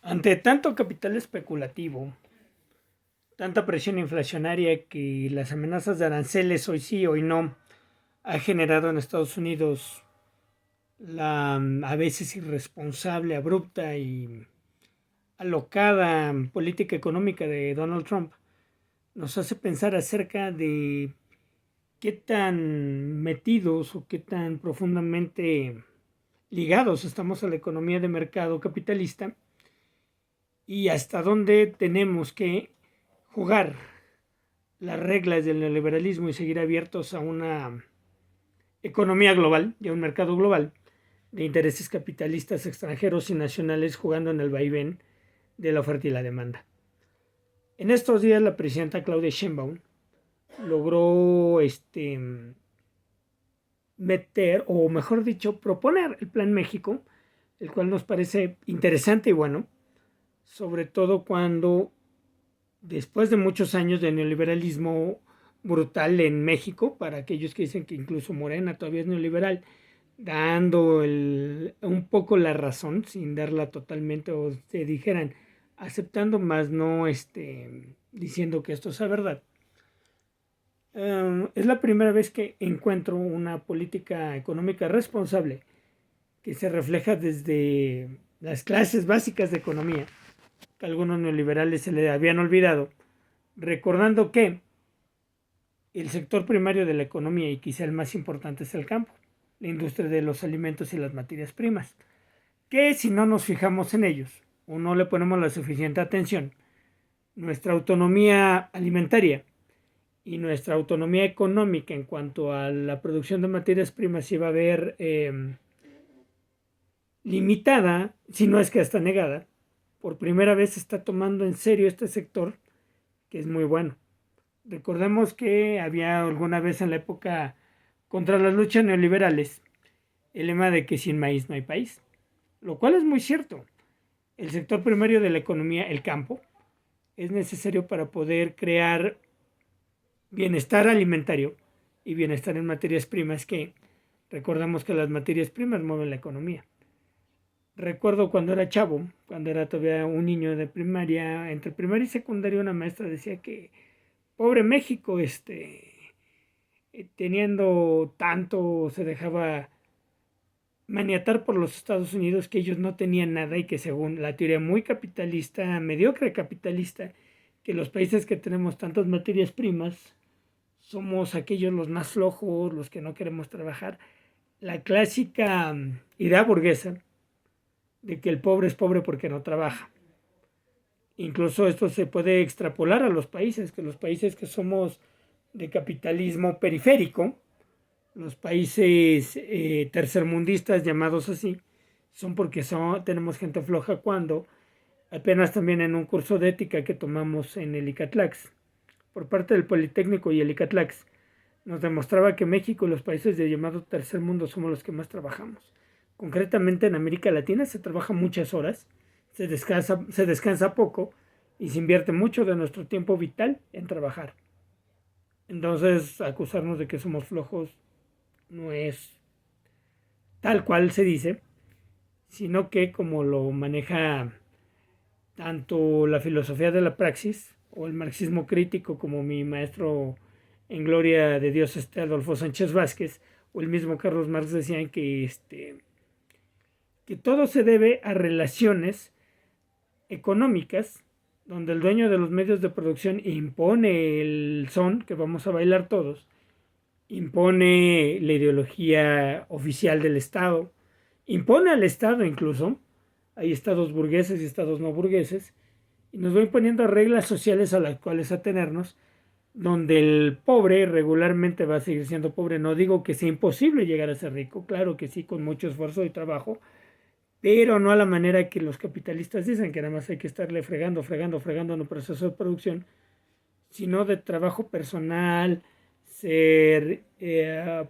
Ante tanto capital especulativo, tanta presión inflacionaria que las amenazas de aranceles hoy sí, hoy no, ha generado en Estados Unidos la a veces irresponsable, abrupta y alocada política económica de Donald Trump, nos hace pensar acerca de qué tan metidos o qué tan profundamente ligados estamos a la economía de mercado capitalista y hasta dónde tenemos que jugar las reglas del neoliberalismo y seguir abiertos a una economía global y a un mercado global de intereses capitalistas extranjeros y nacionales jugando en el vaivén de la oferta y la demanda. En estos días la presidenta Claudia Sheinbaum logró meter, o mejor dicho, proponer el Plan México, el cual nos parece interesante y bueno, sobre todo cuando después de muchos años de neoliberalismo brutal en México, para aquellos que dicen que incluso Morena todavía es neoliberal, dando un poco la razón, sin darla totalmente, o se dijeran, aceptando más no diciendo que esto sea verdad. Es la primera vez que encuentro una política económica responsable que se refleja desde las clases básicas de economía, que a algunos neoliberales se le habían olvidado, recordando que el sector primario de la economía, y quizá el más importante, es el campo, la industria de los alimentos y las materias primas, que si no nos fijamos en ellos o no le ponemos la suficiente atención, nuestra autonomía alimentaria y nuestra autonomía económica en cuanto a la producción de materias primas se va a ver limitada, si no es que hasta negada. Por primera vez se está tomando en serio este sector, que es muy bueno. Recordemos que había alguna vez en la época contra las luchas neoliberales el lema de que sin maíz no hay país, lo cual es muy cierto. El sector primario de la economía, el campo, es necesario para poder crear bienestar alimentario y bienestar en materias primas, que recordamos que las materias primas mueven la economía. Recuerdo cuando era chavo, cuando era todavía un niño de primaria, entre primaria y secundaria, una maestra decía que pobre México, teniendo tanto, se dejaba maniatar por los Estados Unidos, que ellos no tenían nada y que según la teoría muy capitalista, mediocre capitalista, que los países que tenemos tantas materias primas somos aquellos los más flojos, los que no queremos trabajar. La clásica idea burguesa de que el pobre es pobre porque no trabaja. Incluso esto se puede extrapolar a los países que somos de capitalismo periférico, los países tercermundistas llamados así, son porque tenemos gente floja, cuando apenas también en un curso de ética que tomamos en el ICATLAX, por parte del Politécnico y el ICATLAX, nos demostraba que México y los países de llamado tercer mundo somos los que más trabajamos. Concretamente en América Latina se trabaja muchas horas, se descansa poco y se invierte mucho de nuestro tiempo vital en trabajar. Entonces, acusarnos de que somos flojos no es tal cual se dice, sino que como lo maneja tanto la filosofía de la praxis o el marxismo crítico, como mi maestro en gloria de Dios, Adolfo Sánchez Vázquez, o el mismo Carlos Marx, decían que todo se debe a relaciones económicas, donde el dueño de los medios de producción impone el son que vamos a bailar todos, impone la ideología oficial del Estado, impone al Estado incluso, hay estados burgueses y estados no burgueses, y nos va imponiendo reglas sociales a las cuales atenernos, donde el pobre regularmente va a seguir siendo pobre. No digo que sea imposible llegar a ser rico, claro que sí, con mucho esfuerzo y trabajo, pero no a la manera que los capitalistas dicen, que nada más hay que estarle fregando, fregando, fregando en el proceso de producción, sino de trabajo personal, ser,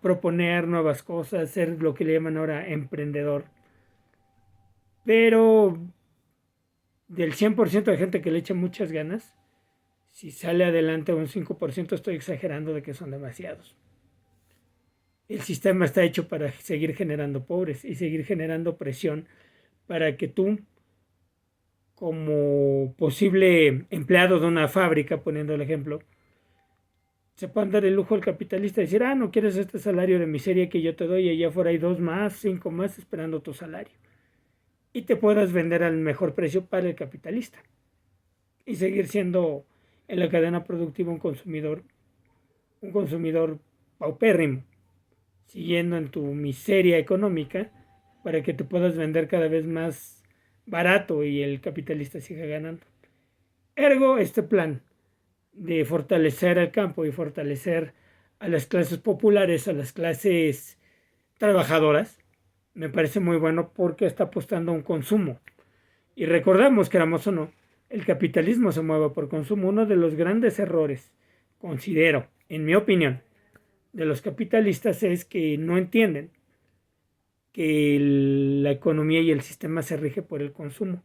proponer nuevas cosas, ser lo que le llaman ahora emprendedor. Pero del 100% de gente que le echa muchas ganas, si sale adelante un 5%, estoy exagerando de que son demasiados. El sistema está hecho para seguir generando pobres y seguir generando presión para que tú como posible empleado de una fábrica, poniendo el ejemplo, se pueden dar el lujo al capitalista de decir, no quieres este salario de miseria que yo te doy, y allá afuera hay 2 más, 5 más esperando tu salario. Y te puedas vender al mejor precio para el capitalista. Y seguir siendo en la cadena productiva un consumidor paupérrimo, siguiendo en tu miseria económica para que te puedas vender cada vez más barato y el capitalista siga ganando. Ergo, este plan de fortalecer el campo y fortalecer a las clases populares, a las clases trabajadoras, me parece muy bueno porque está apostando a un consumo. Y recordemos, queramos o no, el capitalismo se mueve por consumo. Uno de los grandes errores, considero, en mi opinión, de los capitalistas es que no entienden que la economía y el sistema se rige por el consumo.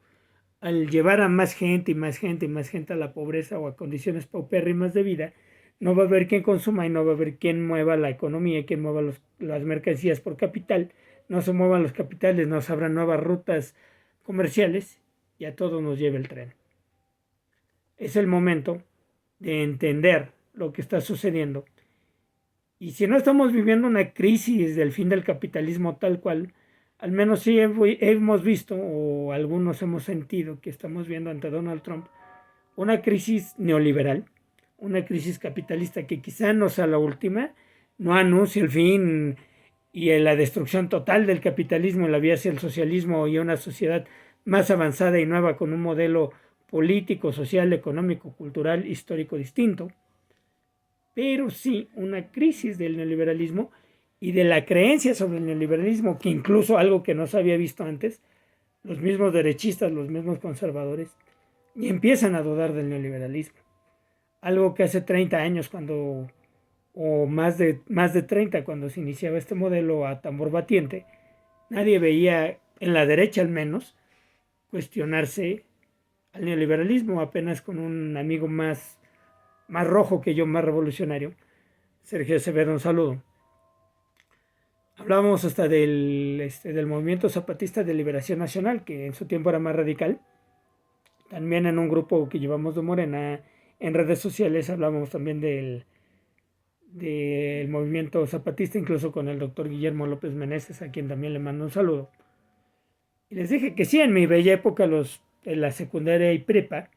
Al llevar a más gente y más gente y más gente a la pobreza o a condiciones paupérrimas de vida, no va a haber quien consuma y no va a haber quien mueva la economía, quien mueva las mercancías por capital. No se muevan los capitales, no se abran nuevas rutas comerciales y a todos nos lleva el tren. Es el momento de entender lo que está sucediendo. Y si no estamos viviendo una crisis del fin del capitalismo tal cual, al menos sí hemos visto, o algunos hemos sentido que estamos viendo ante Donald Trump, una crisis neoliberal, una crisis capitalista que quizá no sea la última, no anuncie el fin y la destrucción total del capitalismo, la vía hacia el socialismo y una sociedad más avanzada y nueva con un modelo político, social, económico, cultural, histórico distinto, pero sí una crisis del neoliberalismo y de la creencia sobre el neoliberalismo, que incluso algo que no se había visto antes, los mismos derechistas, los mismos conservadores, y empiezan a dudar del neoliberalismo. Algo que hace 30 años, o más de 30, cuando se iniciaba este modelo a tambor batiente, nadie veía, en la derecha al menos, cuestionarse al neoliberalismo, apenas con un amigo más rojo que yo, más revolucionario, Sergio Acevedo, un saludo. Hablábamos hasta del movimiento zapatista de liberación nacional, que en su tiempo era más radical. También en un grupo que llevamos de Morena en redes sociales hablábamos también del movimiento zapatista, incluso con el doctor Guillermo López Meneses, a quien también le mando un saludo. Y les dije que sí, en mi bella época, en la secundaria y prepa,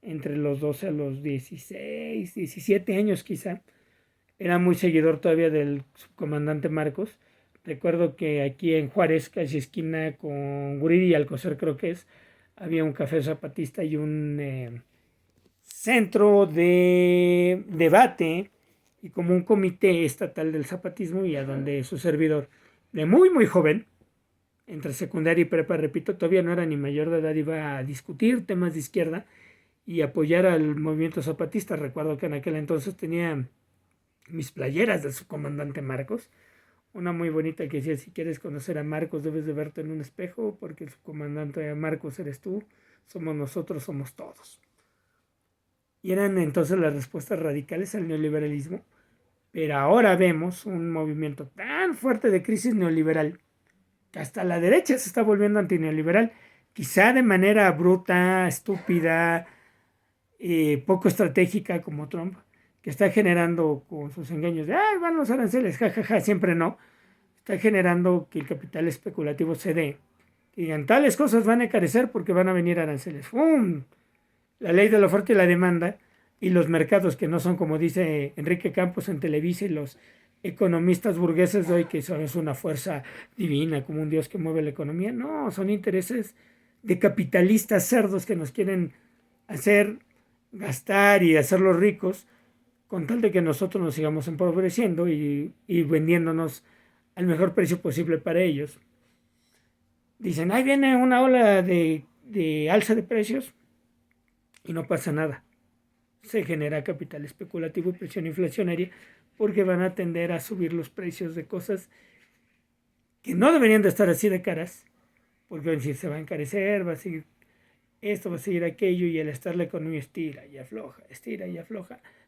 entre los 12 a los 16, 17 años quizá, era muy seguidor todavía del subcomandante Marcos. Recuerdo que aquí en Juárez, casi esquina con Guridi y Alcocer creo que es, había un café zapatista y un centro de debate y como un comité estatal del zapatismo, y a donde su servidor, de muy muy joven, entre secundaria y prepa, repito, todavía no era ni mayor de edad, iba a discutir temas de izquierda y apoyar al movimiento zapatista. Recuerdo que en aquel entonces tenía mis playeras del subcomandante Marcos, una muy bonita que decía: si quieres conocer a Marcos debes de verte en un espejo, porque el subcomandante Marcos eres tú, somos nosotros, somos todos. Y eran entonces las respuestas radicales al neoliberalismo, pero ahora vemos un movimiento tan fuerte de crisis neoliberal que hasta la derecha se está volviendo antineoliberal, quizá de manera bruta, estúpida, poco estratégica como Trump, que está generando con sus engaños de van los aranceles, jajaja, siempre no, está generando que el capital especulativo se dé. Y digan, tales cosas van a encarecer porque van a venir aranceles. ¡Fum! La ley de la oferta y la demanda, y los mercados que no son, como dice Enrique Campos en Televisa, y los economistas burgueses de hoy, que son es una fuerza divina, como un dios que mueve la economía. No, son intereses de capitalistas cerdos que nos quieren hacer gastar y hacerlos ricos, con tal de que nosotros nos sigamos empobreciendo y vendiéndonos al mejor precio posible para ellos. Dicen, ahí viene una ola de alza de precios y no pasa nada. Se genera capital especulativo y presión inflacionaria, porque van a tender a subir los precios de cosas que no deberían de estar así de caras, porque van a decir, se va a encarecer, va a seguir esto, va a seguir aquello, y al estar la economía estira y afloja,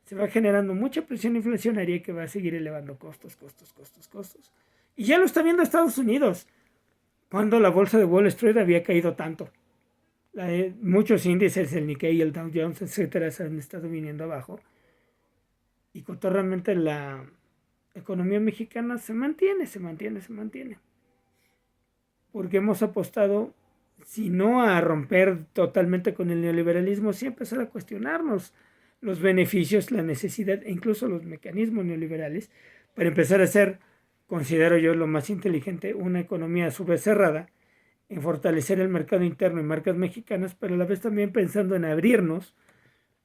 se va generando mucha presión inflacionaria que va a seguir elevando costos. Y ya lo está viendo Estados Unidos, cuando la bolsa de Wall Street había caído tanto. Muchos índices, el Nikkei, el Dow Jones, etcétera, se han estado viniendo abajo. Y cotorramente la economía mexicana se mantiene. Porque hemos apostado, si no a romper totalmente con el neoliberalismo, sí a empezar a cuestionarnos los beneficios, la necesidad e incluso los mecanismos neoliberales para empezar a ser, considero yo, lo más inteligente, una economía a su vez cerrada, en fortalecer el mercado interno y marcas mexicanas, pero a la vez también pensando en abrirnos,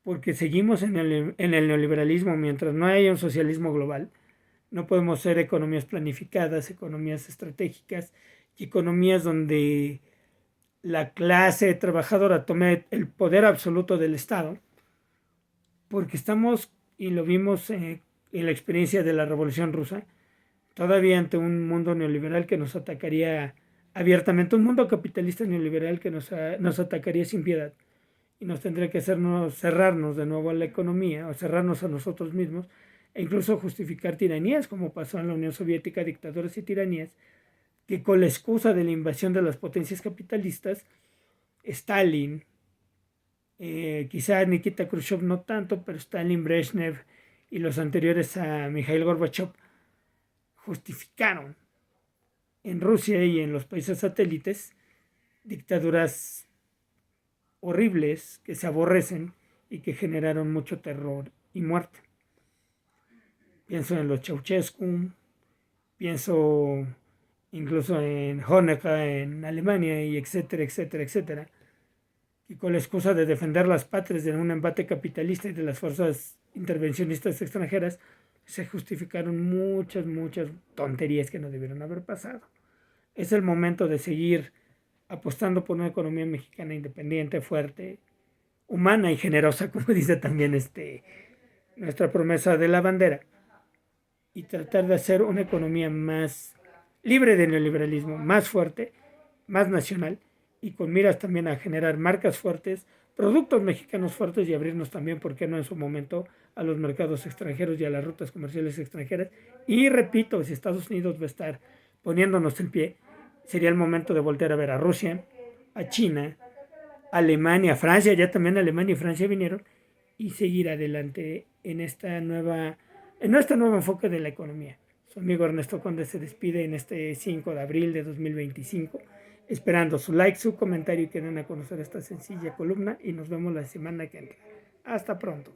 porque seguimos en el neoliberalismo mientras no haya un socialismo global. No podemos ser economías planificadas, economías estratégicas y economías donde la clase trabajadora tome el poder absoluto del Estado, porque estamos, y lo vimos en la experiencia de la Revolución Rusa, todavía ante un mundo neoliberal que nos atacaría abiertamente, un mundo capitalista neoliberal que nos atacaría sin piedad y nos tendría que hacernos cerrarnos de nuevo a la economía o cerrarnos a nosotros mismos e incluso justificar tiranías como pasó en la Unión Soviética, dictaduras y tiranías, que con la excusa de la invasión de las potencias capitalistas, Stalin, quizá Nikita Khrushchev no tanto, pero Stalin, Brezhnev y los anteriores a Mikhail Gorbachev justificaron en Rusia y en los países satélites dictaduras horribles que se aborrecen y que generaron mucho terror y muerte. Pienso en los Ceausescu, pienso incluso en Honecker en Alemania y etcétera, etcétera, etcétera. Y con la excusa de defender las patrias de un embate capitalista y de las fuerzas intervencionistas extranjeras, se justificaron muchas tonterías que no debieron haber pasado. Es el momento de seguir apostando por una economía mexicana independiente, fuerte, humana y generosa, como dice también nuestra promesa de la bandera, y tratar de hacer una economía más libre de neoliberalismo, más fuerte, más nacional y con miras también a generar marcas fuertes, productos mexicanos fuertes y abrirnos también, ¿por qué no en su momento, a los mercados extranjeros y a las rutas comerciales extranjeras? Y repito, si Estados Unidos va a estar poniéndonos el pie, sería el momento de volver a ver a Rusia, a China, Alemania, Francia, ya también Alemania y Francia vinieron, y seguir adelante en este nuevo enfoque de la economía. Su amigo Ernesto Conde se despide en este 5 de abril de 2025, esperando su like, su comentario y que den a conocer esta sencilla columna y nos vemos la semana que entra. Hasta pronto.